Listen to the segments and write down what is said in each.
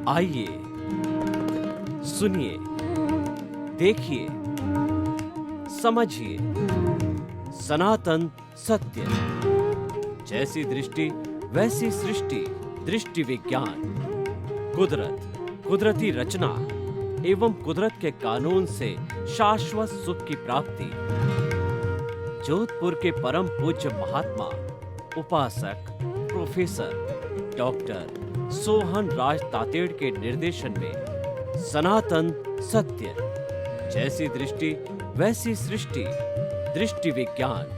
आइए, सुनिए, देखिए, समझिए सनातन सत्य। जैसी दृष्टि वैसी सृष्टि, दृष्टि विज्ञान। कुदरत, कुदरती रचना एवं कुदरत के कानून से शाश्वत सुख की प्राप्ति। जोधपुर के परम पूज्य महात्मा उपासक प्रोफेसर डॉक्टर सोहन राज तातेड़ के निर्देशन में सनातन सत्य। जैसी दृष्टि वैसी सृष्टि, दृष्टि विज्ञान।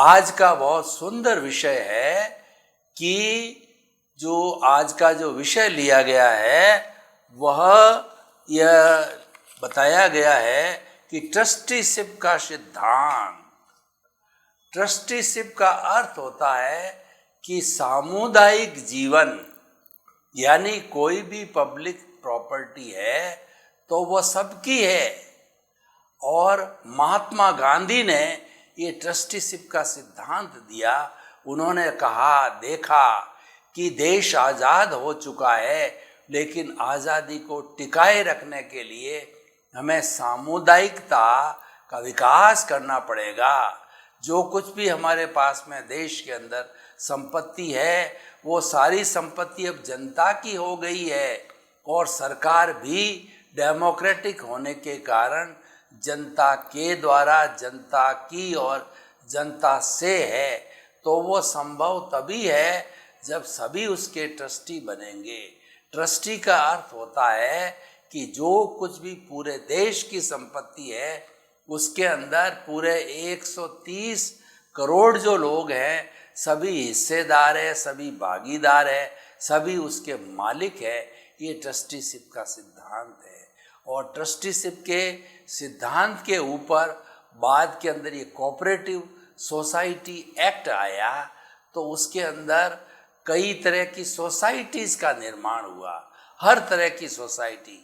आज का बहुत सुंदर विषय है कि जो आज का जो विषय लिया गया है वह यह बताया गया है कि ट्रस्टीशिप का सिद्धांत। ट्रस्टीशिप का अर्थ होता है कि सामुदायिक जीवन, यानी कोई भी पब्लिक प्रॉपर्टी है तो वह सबकी है। और महात्मा गांधी ने ये ट्रस्टीशिप का सिद्धांत दिया। उन्होंने कहा, देखा कि देश आज़ाद हो चुका है, लेकिन आज़ादी को टिकाए रखने के लिए हमें सामुदायिकता का विकास करना पड़ेगा। जो कुछ भी हमारे पास में देश के अंदर संपत्ति है, वो सारी संपत्ति अब जनता की हो गई है। और सरकार भी डेमोक्रेटिक होने के कारण जनता के द्वारा, जनता की और जनता से है। तो वो संभव तभी है जब सभी उसके ट्रस्टी बनेंगे। ट्रस्टी का अर्थ होता है कि जो कुछ भी पूरे देश की संपत्ति है उसके अंदर पूरे 130 करोड़ जो लोग हैं सभी हिस्सेदार है, सभी भागीदार है, सभी उसके मालिक है। ये ट्रस्टीशिप का सिद्धांत है। और ट्रस्टीशिप के सिद्धांत के ऊपर बाद के अंदर ये कोऑपरेटिव सोसाइटी एक्ट आया, तो उसके अंदर कई तरह की सोसाइटीज़ का निर्माण हुआ। हर तरह की सोसाइटी,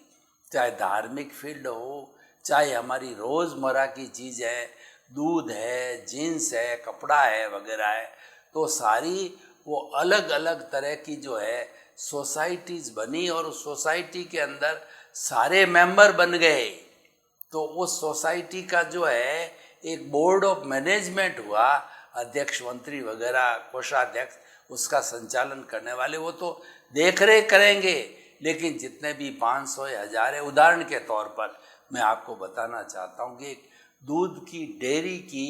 चाहे धार्मिक फील्ड हो, चाहे हमारी रोज़मर्रा की चीज़ है, दूध है, जीन्स है, कपड़ा है वगैरह है, तो सारी वो अलग अलग तरह की जो है सोसाइटीज़ बनी। और उस सोसाइटी के अंदर सारे मेंबर बन गए। तो उस सोसाइटी का जो है एक बोर्ड ऑफ मैनेजमेंट हुआ। अध्यक्ष, मंत्री वगैरह, कोषाध्यक्ष, उसका संचालन करने वाले वो तो देख रेख करेंगे। लेकिन जितने भी 500 या 1000 है, उदाहरण के तौर पर मैं आपको बताना चाहता हूँ कि एक दूध की डेयरी की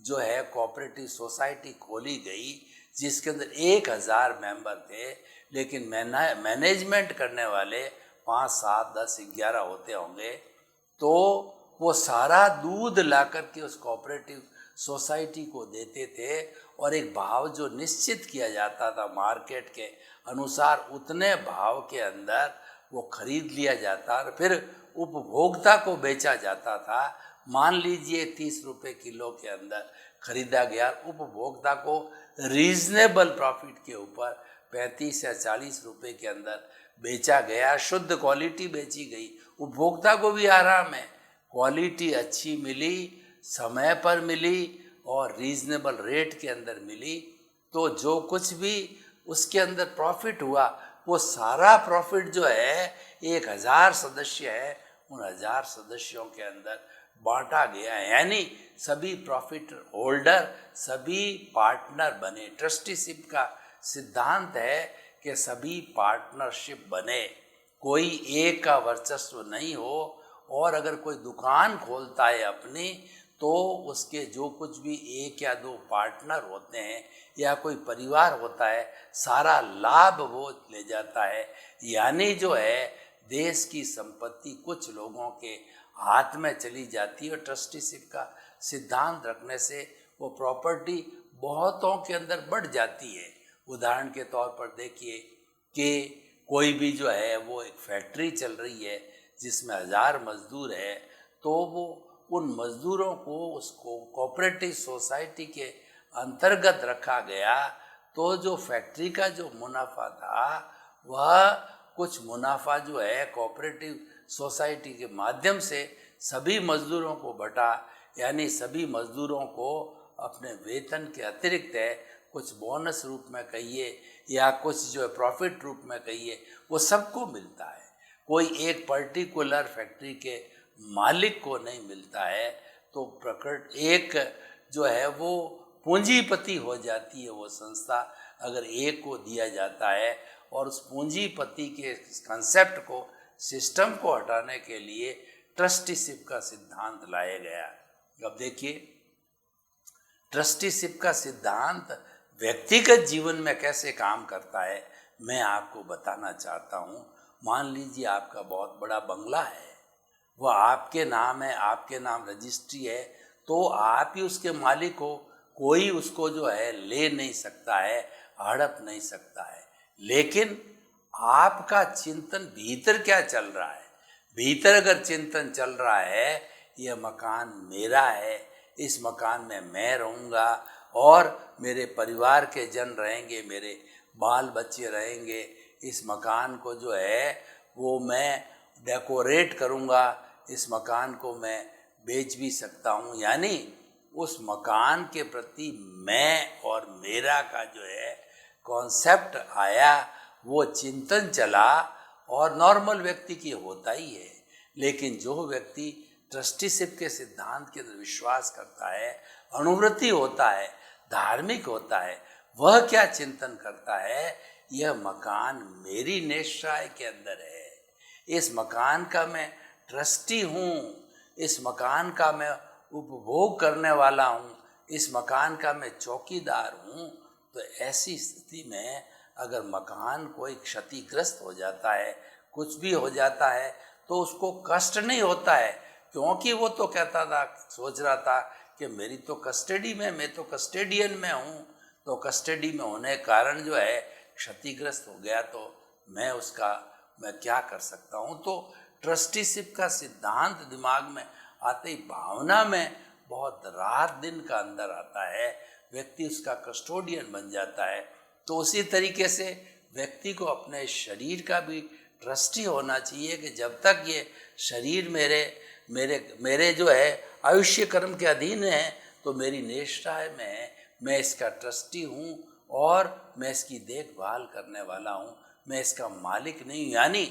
जो है कोऑपरेटिव सोसाइटी खोली गई, जिसके अंदर 1000 मेंबर थे, लेकिन मैनेजमेंट करने वाले 5, 7, 10, 11 होते होंगे। तो वो सारा दूध ला करके उस कोऑपरेटिव सोसाइटी को देते थे और एक भाव जो निश्चित किया जाता था मार्केट के अनुसार, उतने भाव के अंदर वो खरीद लिया जाता और फिर उपभोक्ता को बेचा जाता था। मान लीजिए 30 रुपये किलो के अंदर खरीदा गया, उपभोक्ता को रीजनेबल प्रॉफिट के ऊपर 35 या 40 रुपये के अंदर बेचा गया। शुद्ध क्वालिटी बेची गई, उपभोक्ता को भी आराम है, क्वालिटी अच्छी मिली, समय पर मिली और रीजनेबल रेट के अंदर मिली। तो जो कुछ भी उसके अंदर प्रॉफिट हुआ, वो सारा प्रॉफिट जो है 1000 सदस्य है, उन 1000 सदस्यों के अंदर बांटा गया है। यानी सभी प्रॉफिट होल्डर, सभी पार्टनर बने। ट्रस्टीशिप का सिद्धांत है कि सभी पार्टनरशिप बने, कोई एक का वर्चस्व नहीं हो। और अगर कोई दुकान खोलता है अपनी, तो उसके जो कुछ भी 1 या 2 पार्टनर होते हैं या कोई परिवार होता है, सारा लाभ वो ले जाता है। यानी जो है देश की संपत्ति कुछ लोगों के हाथ में चली जाती है। और ट्रस्टीशिप का सिद्धांत रखने से वो प्रॉपर्टी बहुतों के अंदर बढ़ जाती है। उदाहरण के तौर पर देखिए कि कोई भी जो है वो एक फैक्ट्री चल रही है जिसमें 1000 मजदूर है, तो वो उन मजदूरों को उसको कोऑपरेटिव सोसाइटी के अंतर्गत रखा गया। तो जो फैक्ट्री का जो मुनाफा था वह कुछ मुनाफा जो है कोऑपरेटिव सोसाइटी के माध्यम से सभी मजदूरों को बटा, यानी सभी मजदूरों को अपने वेतन के अतिरिक्त है कुछ बोनस रूप में कहिए या कुछ जो है प्रॉफिट रूप में कहिए, वो सबको मिलता है। कोई एक पर्टिकुलर फैक्ट्री के मालिक को नहीं मिलता है। तो प्रकट एक जो है वो पूंजीपति हो जाती है वो संस्था, अगर एक को दिया जाता है। और उस पूंजीपति के कंसेप्ट को, सिस्टम को हटाने के लिए ट्रस्टीशिप का सिद्धांत लाया गया। अब देखिए, ट्रस्टीशिप का सिद्धांत व्यक्तिगत जीवन में कैसे काम करता है, मैं आपको बताना चाहता हूँ। मान लीजिए आपका बहुत बड़ा बंगला है, वह आपके नाम है, आपके नाम रजिस्ट्री है, तो आप ही उसके मालिक हो। कोई उसको जो है ले नहीं सकता है, हड़प नहीं सकता है। लेकिन आपका चिंतन भीतर क्या चल रहा है? भीतर अगर चिंतन चल रहा है यह मकान मेरा है, इस मकान में मैं रहूँगा और मेरे परिवार के जन रहेंगे, मेरे बाल बच्चे रहेंगे, इस मकान को जो है वो मैं डेकोरेट करूँगा, इस मकान को मैं बेच भी सकता हूँ। यानी उस मकान के प्रति मैं और मेरा का जो है कॉन्सेप्ट आया, वो चिंतन चला, और नॉर्मल व्यक्ति की होता ही है। लेकिन जो व्यक्ति ट्रस्टीशिप के सिद्धांत के अंदर विश्वास करता है, अनुवृत्ति होता है, धार्मिक होता है, वह क्या चिंतन करता है? यह मकान मेरी निश्चय के अंदर है, इस मकान का मैं ट्रस्टी हूँ, इस मकान का मैं उपभोग करने वाला हूँ, इस मकान का मैं चौकीदार हूँ। तो ऐसी स्थिति में अगर मकान कोई क्षतिग्रस्त हो जाता है, कुछ भी हो जाता है, तो उसको कष्ट नहीं होता है, क्योंकि वो तो कहता था, सोच रहा था कि मेरी तो कस्टडी में, मैं तो कस्टडियन में हूँ, तो कस्टडी में होने के कारण जो है क्षतिग्रस्त हो गया, तो मैं क्या कर सकता हूँ। तो ट्रस्टीशिप का सिद्धांत दिमाग में आते ही भावना में बहुत रात दिन का अंदर आता है, व्यक्ति उसका कस्टोडियन बन जाता है। तो उसी तरीके से व्यक्ति को अपने शरीर का भी ट्रस्टी होना चाहिए कि जब तक ये शरीर मेरे जो है आयुष्य कर्म के अधीन है, तो मेरी निष्ठा में है, मैं इसका ट्रस्टी हूँ और मैं इसकी देखभाल करने वाला हूँ, मैं इसका मालिक नहीं हूँ। यानी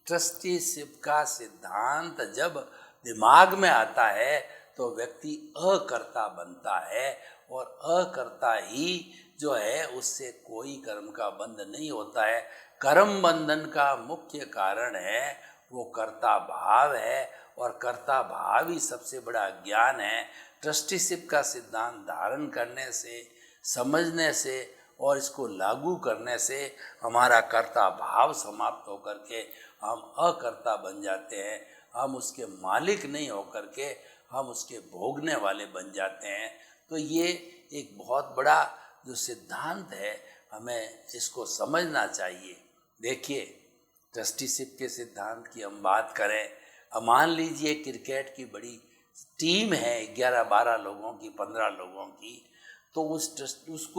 ट्रस्टीशिप का सिद्धांत जब दिमाग में आता है तो व्यक्ति अकर्ता बनता है, और अकर्ता ही जो है उससे कोई कर्म का बंधन नहीं होता है। कर्म बंधन का मुख्य कारण है वो कर्ता भाव है, और कर्ता भाव ही सबसे बड़ा ज्ञान है। ट्रस्टीशिप का सिद्धांत धारण करने से, समझने से और इसको लागू करने से हमारा कर्ता भाव समाप्त होकर के हम अकर्ता बन जाते हैं। हम उसके मालिक नहीं होकर के हम उसके भोगने वाले बन जाते हैं। तो ये एक बहुत बड़ा जो सिद्धांत है, हमें इसको समझना चाहिए। देखिए, ट्रस्टीशिप के सिद्धांत की हम बात करें, अब मान लीजिए क्रिकेट की बड़ी टीम है, 11-12 लोगों की, 15 लोगों की, तो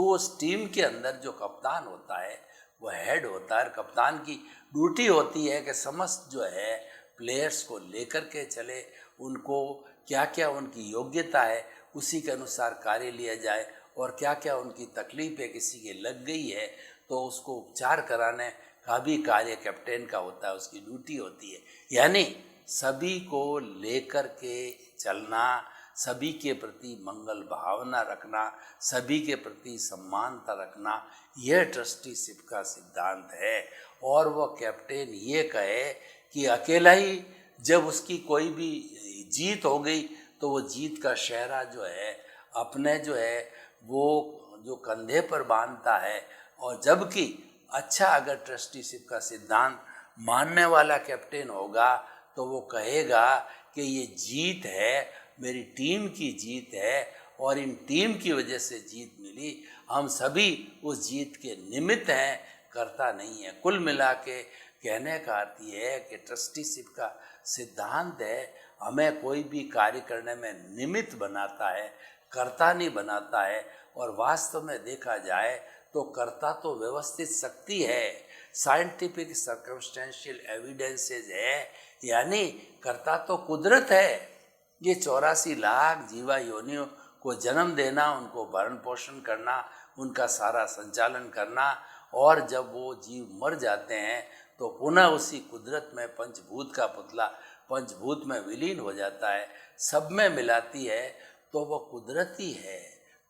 उस टीम के अंदर जो कप्तान होता है वो हेड होता है। कप्तान की ड्यूटी होती है कि समस्त जो है प्लेयर्स को लेकर के चले, उनको क्या क्या उनकी योग्यता है उसी के अनुसार कार्य लिया जाए, और क्या क्या उनकी तकलीफें किसी के लग गई है तो उसको उपचार कराने का भी कार्य कैप्टन का होता है, उसकी ड्यूटी होती है। यानी सभी को लेकर के चलना, सभी के प्रति मंगल भावना रखना, सभी के प्रति सम्मानता रखना, यह ट्रस्टीशिप का सिद्धांत है। और वह कैप्टन ये कहे कि अकेला ही जब उसकी कोई भी जीत हो गई तो वो जीत का शहरा जो है अपने जो है वो जो कंधे पर बांधता है, और जबकि अच्छा अगर ट्रस्टीशिप का सिद्धांत मानने वाला कैप्टन होगा तो वो कहेगा कि ये जीत है, मेरी टीम की जीत है, और इन टीम की वजह से जीत मिली, हम सभी उस जीत के निमित्त हैं, करता नहीं है। कुल मिला के कहने का अर्थ ये है कि ट्रस्टीशिप का सिद्धांत है हमें कोई भी कार्य करने में निमित्त बनाता है, कर्ता नहीं बनाता है। और वास्तव में देखा जाए तो कर्ता तो व्यवस्थित शक्ति है, साइंटिफिक सर्कमस्टेंशियल एविडेंसेस है, यानी कर्ता तो कुदरत है। ये 84 लाख जीवा योनियों को जन्म देना, उनको भरण पोषण करना, उनका सारा संचालन करना, और जब वो जीव मर जाते हैं तो पुनः उसी कुदरत में पंचभूत का पुतला पंचभूत में विलीन हो जाता है, सब में मिलाती है, तो वो कुदरत ही है।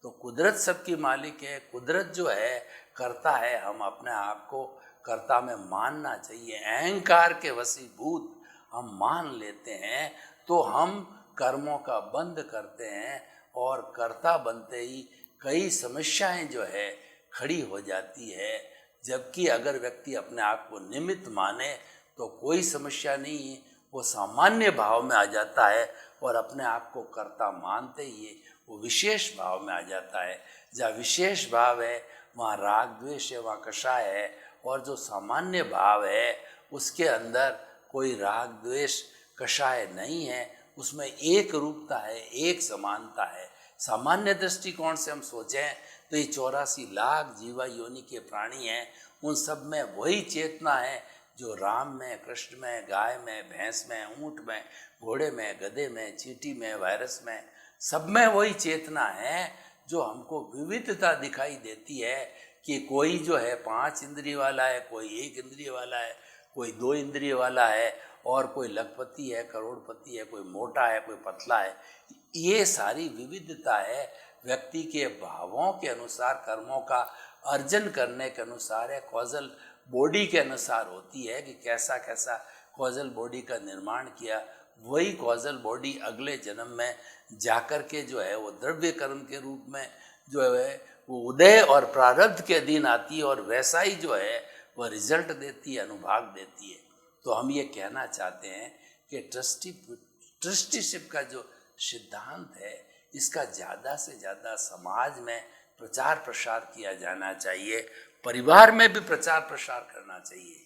तो कुदरत सबकी मालिक है, कुदरत जो है कर्ता है। हम अपने आप को कर्ता में मानना चाहिए। अहंकार के वशीभूत हम मान लेते हैं तो हम कर्मों का बंद करते हैं, और कर्ता बनते ही कई समस्याएं जो है खड़ी हो जाती है। जबकि अगर व्यक्ति अपने आप को निमित्त माने तो कोई समस्या नहीं है, वो सामान्य भाव में आ जाता है, और अपने आप को कर्ता मानते ही वो विशेष भाव में आ जाता है। जहाँ विशेष भाव है वहाँ राग द्वेष है, वहाँ कषाय है, और जो सामान्य भाव है उसके अंदर कोई राग द्वेष कषाय नहीं है, उसमें एक रूपता है, एक समानता है। सामान्य दृष्टिकोण से हम सोचें तो ये 84 लाख जीवा योनि के प्राणी हैं, उन सब में वही चेतना है जो राम में, कृष्ण में, गाय में, भैंस में, ऊँट में, घोड़े में, गधे में, चींटी में, वायरस में, सब में वही चेतना है जो हमको विविधता दिखाई देती है कि कोई जो है 5 इंद्रिय वाला है, कोई 1 इंद्रिय वाला है, कोई 2 इंद्रिय वाला है, और कोई लखपति है, करोड़पति है, कोई मोटा है, कोई पतला है। ये सारी विविधता है व्यक्ति के भावों के अनुसार, कर्मों का अर्जन करने के अनुसार है, कॉजल बॉडी के अनुसार होती है कि कैसा कैसा कॉजल बॉडी का निर्माण किया, वही कॉजल बॉडी अगले जन्म में जाकर के जो है वो द्रव्य कर्म के रूप में जो है वो उदय और प्रारब्ध के दिन आती है, और वैसा ही जो है वह रिजल्ट देती है, अनुभाग देती है। तो हम ये कहना चाहते हैं कि ट्रस्टीशिप का जो सिद्धांत है इसका ज़्यादा से ज़्यादा समाज में प्रचार प्रसार किया जाना चाहिए। परिवार में भी प्रचार प्रसार करना चाहिए।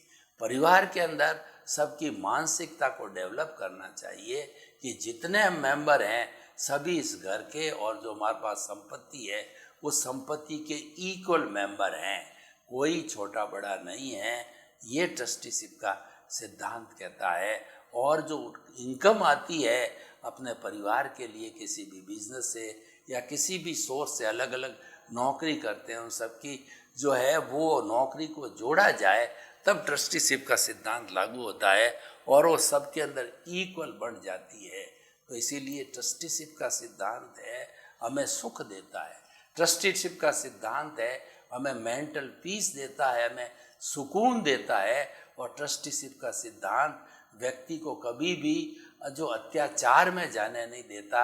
परिवार के अंदर सबकी मानसिकता को डेवलप करना चाहिए कि जितने हम मेंबर हैं सभी इस घर के, और जो हमारे पास संपत्ति है उस संपत्ति के इक्वल मेंबर हैं, कोई छोटा बड़ा नहीं है। ये ट्रस्टीशिप का सिद्धांत कहता है। और जो इनकम आती है अपने परिवार के लिए किसी भी बिजनेस से या किसी भी सोर्स से, अलग अलग नौकरी करते हैं, उन सबकी जो है वो नौकरी को जोड़ा जाए, तब ट्रस्टीशिप का सिद्धांत लागू होता है और वो सबके अंदर इक्वल बन जाती है। तो इसीलिए ट्रस्टीशिप का सिद्धांत है हमें सुख देता है। ट्रस्टीशिप का सिद्धांत है हमें मेंटल पीस देता है, हमें सुकून देता है। और ट्रस्टीशिप का सिद्धांत व्यक्ति को कभी भी जो अत्याचार में जाने नहीं देता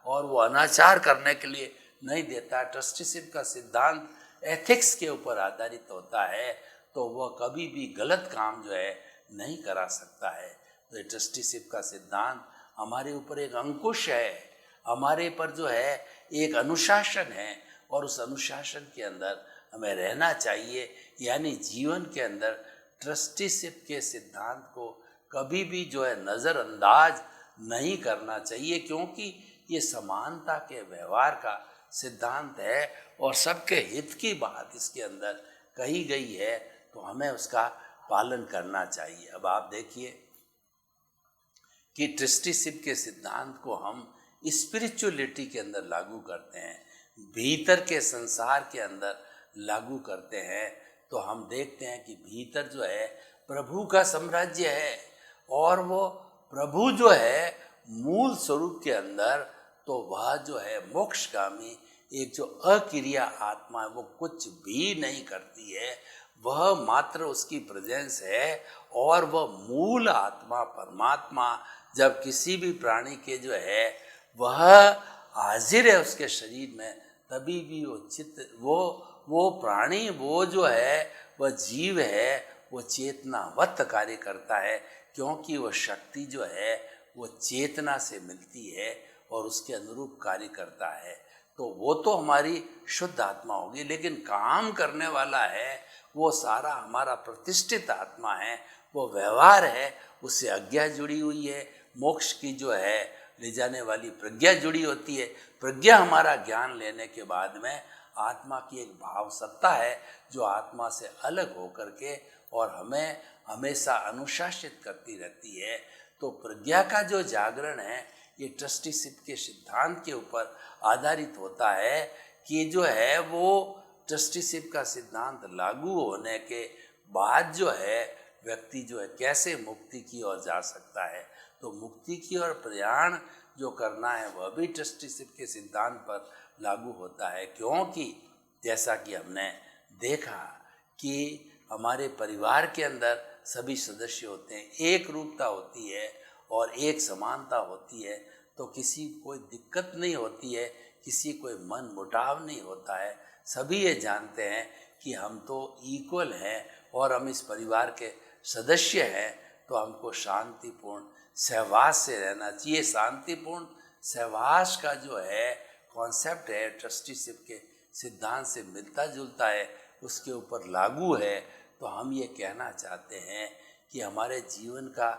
और वो अनाचार करने के लिए नहीं देता। ट्रस्टीशिप का सिद्धांत एथिक्स के ऊपर आधारित होता है, तो वह कभी भी गलत काम जो है नहीं करा सकता है। तो ये ट्रस्टीशिप का सिद्धांत हमारे ऊपर एक अंकुश है, हमारे पर जो है एक अनुशासन है, और उस अनुशासन के अंदर हमें रहना चाहिए। यानी जीवन के अंदर ट्रस्टीशिप के सिद्धांत को कभी भी जो है नज़रअंदाज नहीं करना चाहिए, क्योंकि ये समानता के व्यवहार का सिद्धांत है और सबके हित की बात इसके अंदर कही गई है, तो हमें उसका पालन करना चाहिए। अब आप देखिए कि ट्रस्टीशिप के सिद्धांत को हम स्पिरिचुअलिटी के अंदर लागू करते हैं, भीतर के संसार के अंदर लागू करते हैं, तो हम देखते हैं कि भीतर जो है प्रभु का साम्राज्य है, और वो प्रभु जो है मूल स्वरूप के अंदर, तो वह जो है मोक्षगामी एक जो अक्रिया आत्मा है, वो कुछ भी नहीं करती है, वह मात्र उसकी प्रेजेंस है। और वह मूल आत्मा परमात्मा जब किसी भी प्राणी के जो है वह हाजिर है उसके शरीर में, तभी भी वो चित्त वो प्राणी वो जो है वह जीव है, वो चेतनावत कार्य करता है, क्योंकि वह शक्ति जो है वो चेतना से मिलती है और उसके अनुरूप कार्य करता है। तो वो तो हमारी शुद्ध आत्मा होगी, लेकिन काम करने वाला है वो सारा हमारा प्रतिष्ठित आत्मा है, वो व्यवहार है, उससे आज्ञा जुड़ी हुई है, मोक्ष की जो है ले जाने वाली प्रज्ञा जुड़ी होती है। प्रज्ञा हमारा ज्ञान लेने के बाद में आत्मा की एक भाव सत्ता है जो आत्मा से अलग होकर के और हमें हमेशा अनुशासित करती रहती है। तो प्रज्ञा का जो जागरण है ये ट्रस्टीशिप के सिद्धांत के ऊपर आधारित होता है कि जो है वो ट्रस्टीशिप का सिद्धांत लागू होने के बाद जो है व्यक्ति जो है कैसे मुक्ति की ओर जा सकता है। तो मुक्ति की ओर प्रयाण जो करना है वह भी ट्रस्टीशिप के सिद्धांत पर लागू होता है, क्योंकि जैसा कि हमने देखा कि हमारे परिवार के अंदर सभी सदस्य होते हैं, एक रूपता होती है और एक समानता होती है, तो किसी को कोई दिक्कत नहीं होती है, किसी कोई मन मुटाव नहीं होता है। सभी ये जानते हैं कि हम तो इक्वल हैं और हम इस परिवार के सदस्य हैं, तो हमको शांतिपूर्ण सहवास से रहना चाहिए। शांतिपूर्ण सहवास का जो है कॉन्सेप्ट है ट्रस्टीशिप के सिद्धांत से मिलता जुलता है, उसके ऊपर लागू है। तो हम ये कहना चाहते हैं कि हमारे जीवन का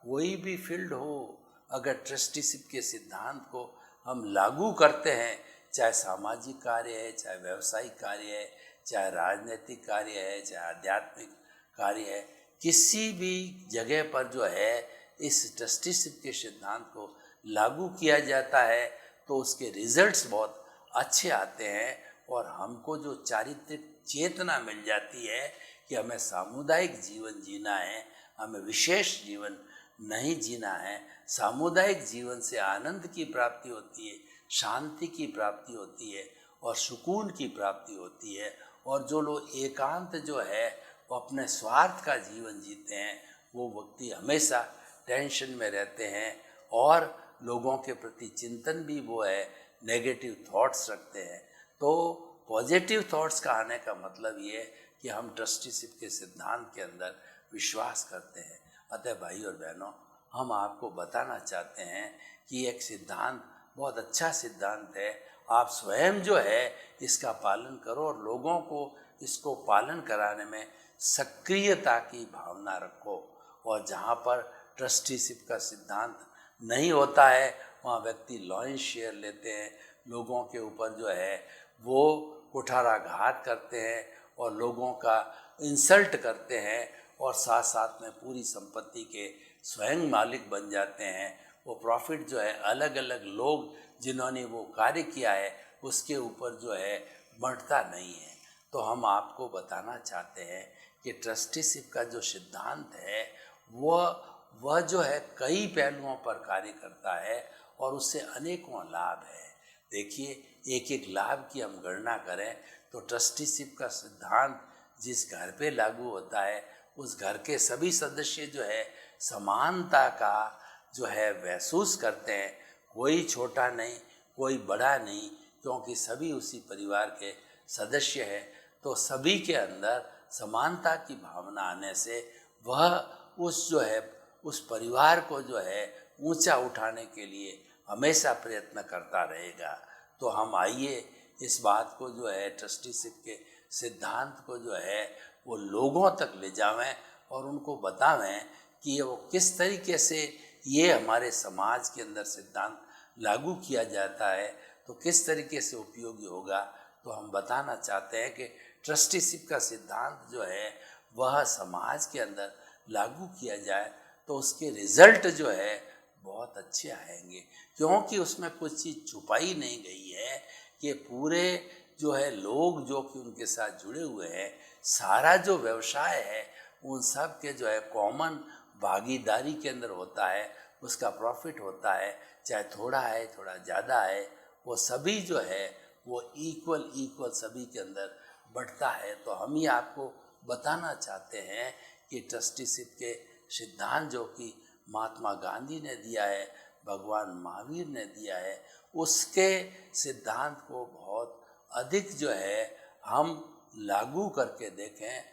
कोई भी फील्ड हो, अगर ट्रस्टीशिप के सिद्धांत को हम लागू करते हैं, चाहे सामाजिक कार्य है, चाहे व्यावसायिक कार्य है, चाहे राजनीतिक कार्य है, चाहे आध्यात्मिक कार्य है, किसी भी जगह पर जो है इस ट्रस्टीशिप के सिद्धांत को लागू किया जाता है तो उसके रिजल्ट्स बहुत अच्छे आते हैं और हमको जो चारित्रिक चेतना मिल जाती है कि हमें सामुदायिक जीवन जीना है, हमें विशेष जीवन नहीं जीना है। सामुदायिक जीवन से आनंद की प्राप्ति होती है, शांति की प्राप्ति होती है और सुकून की प्राप्ति होती है। और जो लोग एकांत जो है वो अपने स्वार्थ का जीवन जीते हैं, वो व्यक्ति हमेशा टेंशन में रहते हैं और लोगों के प्रति चिंतन भी वो है नेगेटिव थॉट्स रखते हैं। तो पॉजिटिव थॉट्स का आने का मतलब ये है कि हम ट्रस्टीशिप के सिद्धांत के अंदर विश्वास करते हैं। अतः भाई और बहनों, हम आपको बताना चाहते हैं कि एक सिद्धांत बहुत अच्छा सिद्धांत है। आप स्वयं जो है इसका पालन करो और लोगों को इसको पालन कराने में सक्रियता की भावना रखो। और जहाँ पर ट्रस्टीशिप का सिद्धांत नहीं होता है वहाँ व्यक्ति लॉयन शेयर लेते हैं, लोगों के ऊपर जो है वो कुठाराघात करते हैं और लोगों का इंसल्ट करते हैं और साथ साथ में पूरी संपत्ति के स्वयं मालिक बन जाते हैं। वो प्रॉफिट जो है अलग अलग लोग जिन्होंने वो कार्य किया है उसके ऊपर जो है बढ़ता नहीं है। तो हम आपको बताना चाहते हैं कि ट्रस्टीशिप का जो सिद्धांत है वह जो है कई पहलुओं पर कार्य करता है और उससे अनेकों लाभ है। देखिए, एक एक लाभ की हम गणना करें तो ट्रस्टीशिप का सिद्धांत जिस घर पे लागू होता है उस घर के सभी सदस्य जो है समानता का जो है महसूस करते हैं। कोई छोटा नहीं, कोई बड़ा नहीं, क्योंकि सभी उसी परिवार के सदस्य हैं। तो सभी के अंदर समानता की भावना आने से वह उस परिवार को जो है ऊंचा उठाने के लिए हमेशा प्रयत्न करता रहेगा। तो हम आइए इस बात को जो है ट्रस्टीशिप के सिद्धांत को जो है वो लोगों तक ले जावें और उनको बतावें कि वो किस तरीके से ये हमारे समाज के अंदर सिद्धांत लागू किया जाता है तो किस तरीके से उपयोगी होगा। तो हम बताना चाहते हैं कि ट्रस्टीशिप का सिद्धांत जो है वह समाज के अंदर लागू किया जाए तो उसके रिजल्ट जो है बहुत अच्छे आएंगे, क्योंकि उसमें कुछ चीज़ छुपाई नहीं गई है कि पूरे जो है लोग जो कि उनके साथ जुड़े हुए हैं, सारा जो व्यवसाय है उन सब के जो है कॉमन भागीदारी के अंदर होता है, उसका प्रॉफिट होता है, चाहे थोड़ा है थोड़ा ज़्यादा है, वो सभी जो है वो इक्वल सभी के अंदर बढ़ता है। तो हम ही आपको बताना चाहते हैं कि ट्रस्टीशिप के सिद्धांत जो कि महात्मा गांधी ने दिया है, भगवान महावीर ने दिया है, उसके सिद्धांत को बहुत अधिक जो है हम लागू करके देखें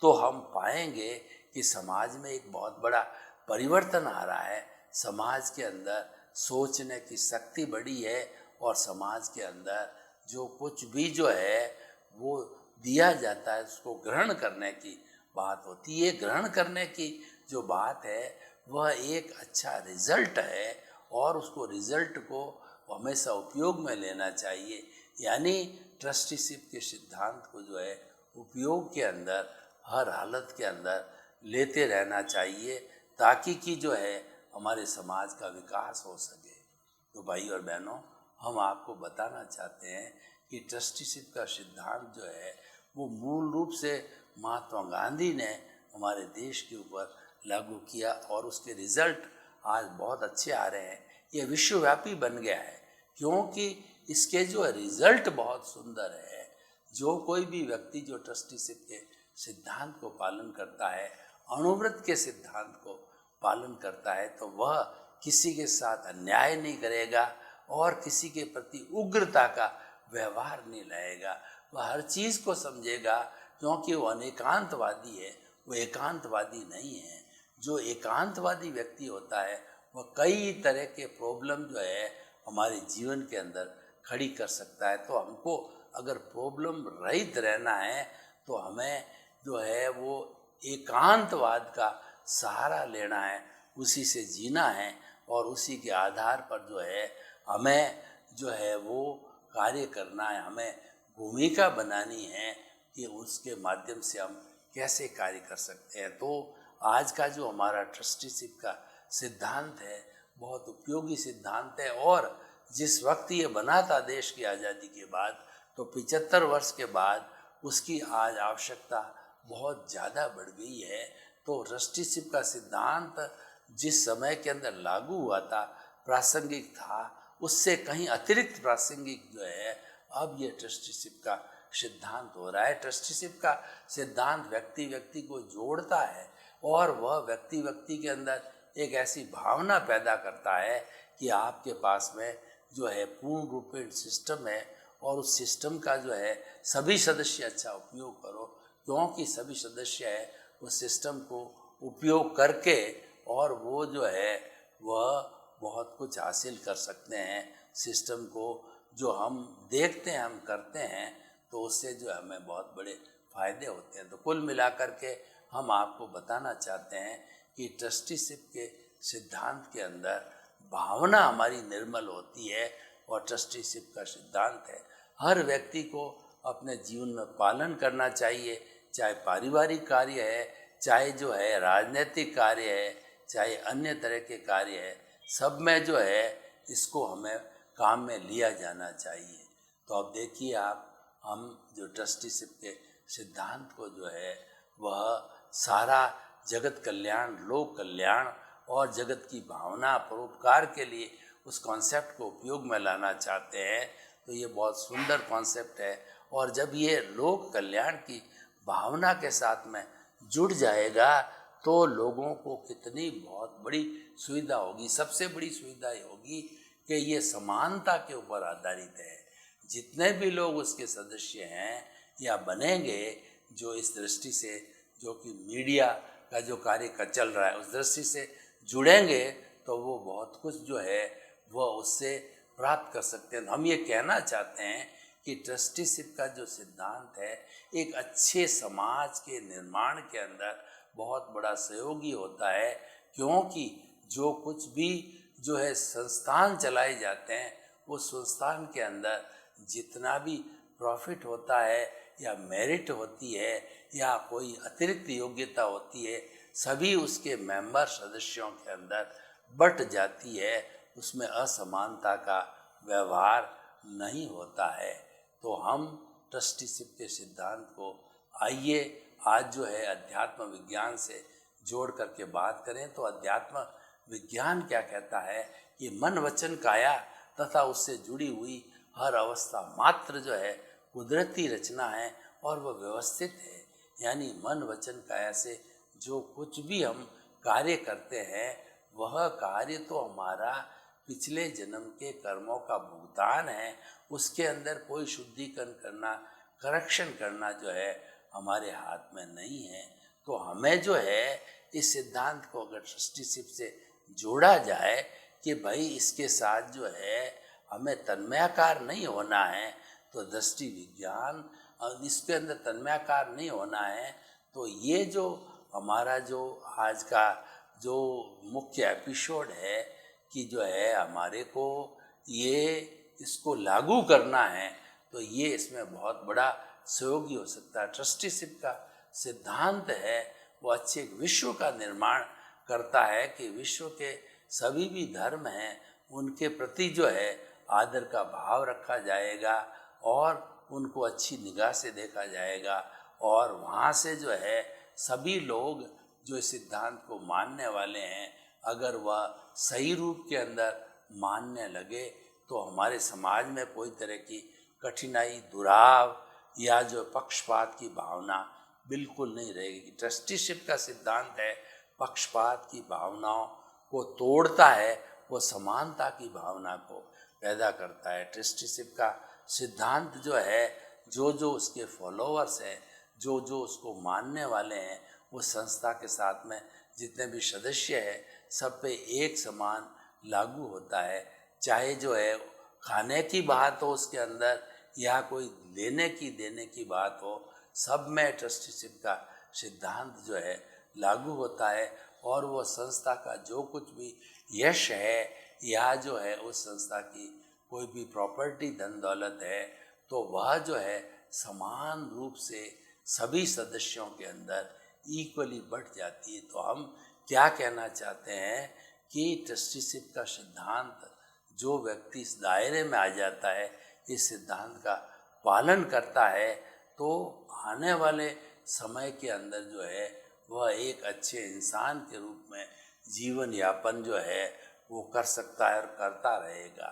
तो हम पाएंगे कि समाज में एक बहुत बड़ा परिवर्तन आ रहा है। समाज के अंदर सोचने की शक्ति बढ़ी है और समाज के अंदर जो कुछ भी जो है वो दिया जाता है उसको ग्रहण करने की बात होती है। ग्रहण करने की जो बात है वह एक अच्छा रिजल्ट है और उसको रिजल्ट को हमेशा उपयोग में लेना चाहिए। यानी ट्रस्टीशिप के सिद्धांत को जो है उपयोग के अंदर हर हालत के अंदर लेते रहना चाहिए, ताकि कि जो है हमारे समाज का विकास हो सके। तो भाई और बहनों, हम आपको बताना चाहते हैं कि ट्रस्टीशिप का सिद्धांत जो है वो मूल रूप से महात्मा गांधी ने हमारे देश के ऊपर लागू किया और उसके रिजल्ट आज बहुत अच्छे आ रहे हैं। ये विश्वव्यापी बन गया है क्योंकि इसके जो रिजल्ट बहुत सुंदर है। जो कोई भी व्यक्ति जो ट्रस्टीशिप के सिद्धांत को पालन करता है, अणुव्रत के सिद्धांत को पालन करता है, तो वह किसी के साथ अन्याय नहीं करेगा और किसी के प्रति उग्रता का व्यवहार नहीं लाएगा। वह हर चीज़ को समझेगा क्योंकि वो अनेकांतवादी है, वो एकांतवादी नहीं है। जो एकांतवादी व्यक्ति होता है वह कई तरह के प्रॉब्लम जो है हमारे जीवन के अंदर खड़ी कर सकता है। तो हमको अगर प्रॉब्लम रहित रहना है तो हमें जो है वो एकांतवाद का सहारा लेना है, उसी से जीना है और उसी के आधार पर जो है हमें जो है वो कार्य करना है। हमें भूमिका बनानी है कि उसके माध्यम से हम कैसे कार्य कर सकते हैं। तो आज का जो हमारा ट्रस्टीशिप का सिद्धांत है बहुत उपयोगी सिद्धांत है और जिस वक्त ये बना था देश की आज़ादी के बाद, तो 75 वर्ष के बाद उसकी आज आवश्यकता बहुत ज़्यादा बढ़ गई है। तो ट्रस्टीशिप का सिद्धांत जिस समय के अंदर लागू हुआ था, प्रासंगिक था, उससे कहीं अतिरिक्त प्रासंगिक जो है अब ये ट्रस्टीशिप का सिद्धांत हो रहा है। ट्रस्टीशिप का सिद्धांत व्यक्ति व्यक्ति को जोड़ता है और वह व्यक्ति व्यक्ति के अंदर एक ऐसी भावना पैदा करता है कि आपके पास में जो है पूर्ण रूपेण सिस्टम है और उस सिस्टम का जो है सभी सदस्य अच्छा उपयोग करो, क्योंकि सभी सदस्य है उस सिस्टम को उपयोग करके और वो जो है वह बहुत कुछ हासिल कर सकते हैं। सिस्टम को जो हम देखते हैं, हम करते हैं, तो उससे जो है हमें बहुत बड़े फायदे होते हैं। तो कुल मिलाकर के हम आपको बताना चाहते हैं कि ट्रस्टीशिप के सिद्धांत के अंदर भावना हमारी निर्मल होती है और ट्रस्टीशिप का सिद्धांत है हर व्यक्ति को अपने जीवन में पालन करना चाहिए, चाहे पारिवारिक कार्य है, चाहे जो है राजनीतिक कार्य है, चाहे अन्य तरह के कार्य है, सब में जो है इसको हमें काम में लिया जाना चाहिए। तो अब देखिए आप, हम जो ट्रस्टीशिप के सिद्धांत को जो है वह सारा जगत कल्याण, लोक कल्याण और जगत की भावना परोपकार के लिए उस कॉन्सेप्ट को उपयोग में लाना चाहते हैं। तो ये बहुत सुंदर कॉन्सेप्ट है और जब ये लोक कल्याण की भावना के साथ में जुड़ जाएगा तो लोगों को कितनी बहुत बड़ी सुविधा होगी। सबसे बड़ी सुविधा ये होगी कि ये समानता के ऊपर आधारित है। जितने भी लोग उसके सदस्य हैं या बनेंगे, जो इस दृष्टि से जो कि मीडिया का जो कार्य का चल रहा है उस दृष्टि से जुड़ेंगे, तो वो बहुत कुछ जो है वह उससे प्राप्त कर सकते हैं। हम ये कहना चाहते हैं कि ट्रस्टीशिप का जो सिद्धांत है एक अच्छे समाज के निर्माण के अंदर बहुत बड़ा सहयोगी होता है, क्योंकि जो कुछ भी जो है संस्थान चलाए जाते हैं उस संस्थान के अंदर जितना भी प्रॉफिट होता है या मेरिट होती है या कोई अतिरिक्त योग्यता होती है, सभी उसके मेंबर सदस्यों के अंदर बट जाती है। उसमें असमानता का व्यवहार नहीं होता है। तो हम ट्रस्टीशिप के सिद्धांत को आइए आज जो है अध्यात्म विज्ञान से जोड़ करके बात करें। तो अध्यात्म विज्ञान क्या कहता है कि मन वचन काया तथा उससे जुड़ी हुई हर अवस्था मात्र जो है कुदरती रचना है और वह व्यवस्थित है। यानी मन वचन काया से जो कुछ भी हम कार्य करते हैं वह कार्य तो हमारा पिछले जन्म के कर्मों का भुगतान है। उसके अंदर कोई शुद्धिकरण करना, करेक्शन करना जो है हमारे हाथ में नहीं है। तो हमें जो है इस सिद्धांत को अगर ट्रस्टीशिप से जोड़ा जाए कि भाई इसके साथ जो है हमें तन्मयाकार नहीं होना है, तो दृष्टि विज्ञान इसके अंदर तन्मयाकार नहीं होना है, तो ये जो हमारा जो आज का जो मुख्य एपिसोड है कि जो है हमारे को ये इसको लागू करना है, तो ये इसमें बहुत बड़ा सहयोगी हो सकता है। ट्रस्टीशिप का सिद्धांत है वो अच्छे एक विश्व का निर्माण करता है कि विश्व के सभी भी धर्म हैं उनके प्रति जो है आदर का भाव रखा जाएगा और उनको अच्छी निगाह से देखा जाएगा, और वहाँ से जो है सभी लोग जो इस सिद्धांत को मानने वाले हैं अगर वह सही रूप के अंदर मानने लगे तो हमारे समाज में कोई तरह की कठिनाई, दुराव या जो पक्षपात की भावना बिल्कुल नहीं रहेगी। ट्रस्टीशिप का सिद्धांत है पक्षपात की भावनाओं को तोड़ता है, वो समानता की भावना को पैदा करता है। ट्रस्टीशिप का सिद्धांत जो है जो उसके फॉलोअर्स हैं, जो उसको मानने वाले हैं, उस संस्था के साथ में जितने भी सदस्य हैं सब पे एक समान लागू होता है। चाहे जो है खाने की बात हो उसके अंदर या कोई लेने की देने की बात हो, सब में ट्रस्टीशिप का सिद्धांत जो है लागू होता है, और वो संस्था का जो कुछ भी यश है या जो है उस संस्था की कोई भी प्रॉपर्टी, धन दौलत है, तो वह जो है समान रूप से सभी सदस्यों के अंदर इक्वली बंट जाती है। तो हम क्या कहना चाहते हैं कि ट्रस्टीशिप का सिद्धांत जो व्यक्ति इस दायरे में आ जाता है, इस सिद्धांत का पालन करता है, तो आने वाले समय के अंदर जो है वह एक अच्छे इंसान के रूप में जीवन यापन जो है वो कर सकता है और करता रहेगा।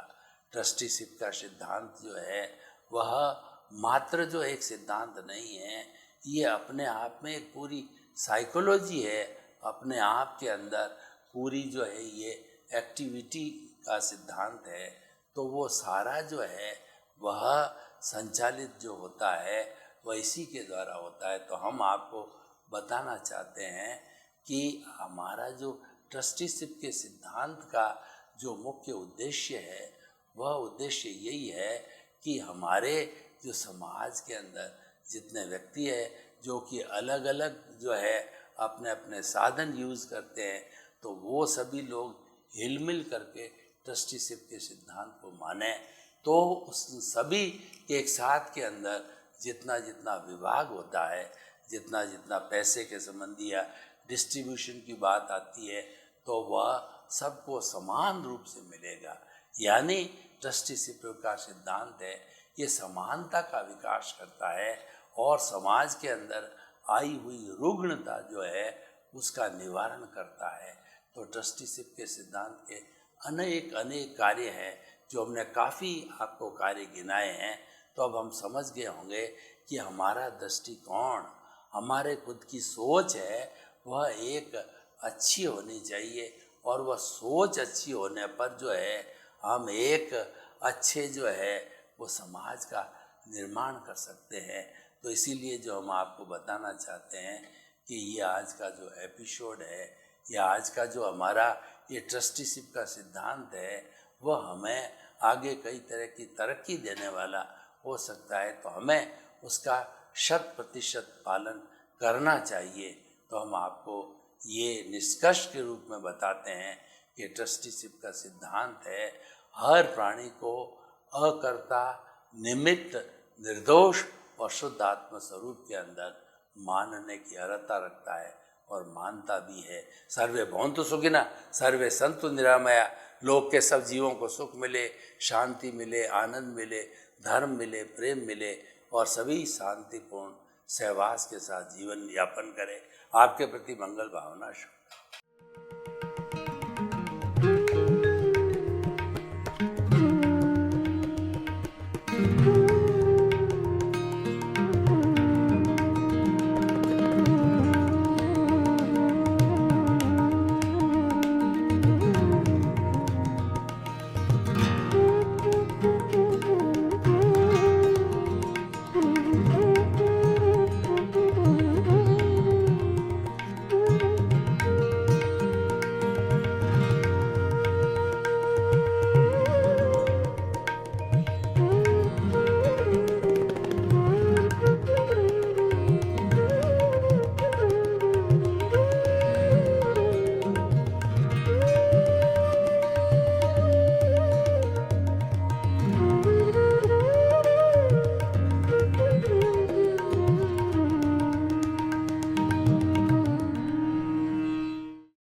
ट्रस्टीशिप का सिद्धांत जो है वह मात्र जो एक सिद्धांत नहीं है, ये अपने आप में एक पूरी साइकोलॉजी है, अपने आप के अंदर पूरी जो है ये एक्टिविटी का सिद्धांत है। तो वो सारा जो है वह संचालित जो होता है वह इसी के द्वारा होता है। तो हम आपको बताना चाहते हैं कि हमारा जो ट्रस्टीशिप के सिद्धांत का जो मुख्य उद्देश्य है वह उद्देश्य यही है कि हमारे जो समाज के अंदर जितने व्यक्ति हैं जो कि अलग अलग जो है अपने अपने साधन यूज़ करते हैं, तो वो सभी लोग हिलमिल करके ट्रस्टीशिप के सिद्धांत को माने, तो उस सभी एक साथ के अंदर जितना जितना विभाग होता है, जितना जितना पैसे के संबंधी या डिस्ट्रीब्यूशन की बात आती है, तो वह सबको समान रूप से मिलेगा। यानी ट्रस्टीशिप का सिद्धांत है ये समानता का विकास करता है और समाज के अंदर आई हुई रुग्णता जो है उसका निवारण करता है। तो ट्रस्टीशिप के सिद्धांत के अनेक अनेक कार्य हैं जो हमने काफ़ी आपको कार्य गिनाए हैं। तो अब हम समझ गए होंगे कि हमारा दृष्टिकोण, हमारे खुद की सोच है वह एक अच्छी होनी चाहिए, और वह सोच अच्छी होने पर जो है हम एक अच्छे जो है वो समाज का निर्माण कर सकते हैं। तो इसीलिए जो हम आपको बताना चाहते हैं कि ये आज का जो एपिसोड है या आज का जो हमारा ये ट्रस्टीशिप का सिद्धांत है वह हमें आगे कई तरह की तरक्की देने वाला हो सकता है। तो हमें उसका 100% पालन करना चाहिए। तो हम आपको ये निष्कर्ष के रूप में बताते हैं कि ट्रस्टीशिप का सिद्धांत है हर प्राणी को अकर्ता, निमित्त, निर्दोष और शुद्ध आत्म स्वरूप के अंदर मानने की अर्हता रखता है और मानता भी है। सर्वे भवन्तु सुखिनः, सर्वे सन्तु निरामया। लोक के सब जीवों को सुख मिले, शांति मिले, आनंद मिले, धर्म मिले, प्रेम मिले और सभी शांतिपूर्ण सहवास के साथ जीवन यापन करें। आपके प्रति मंगल भावना।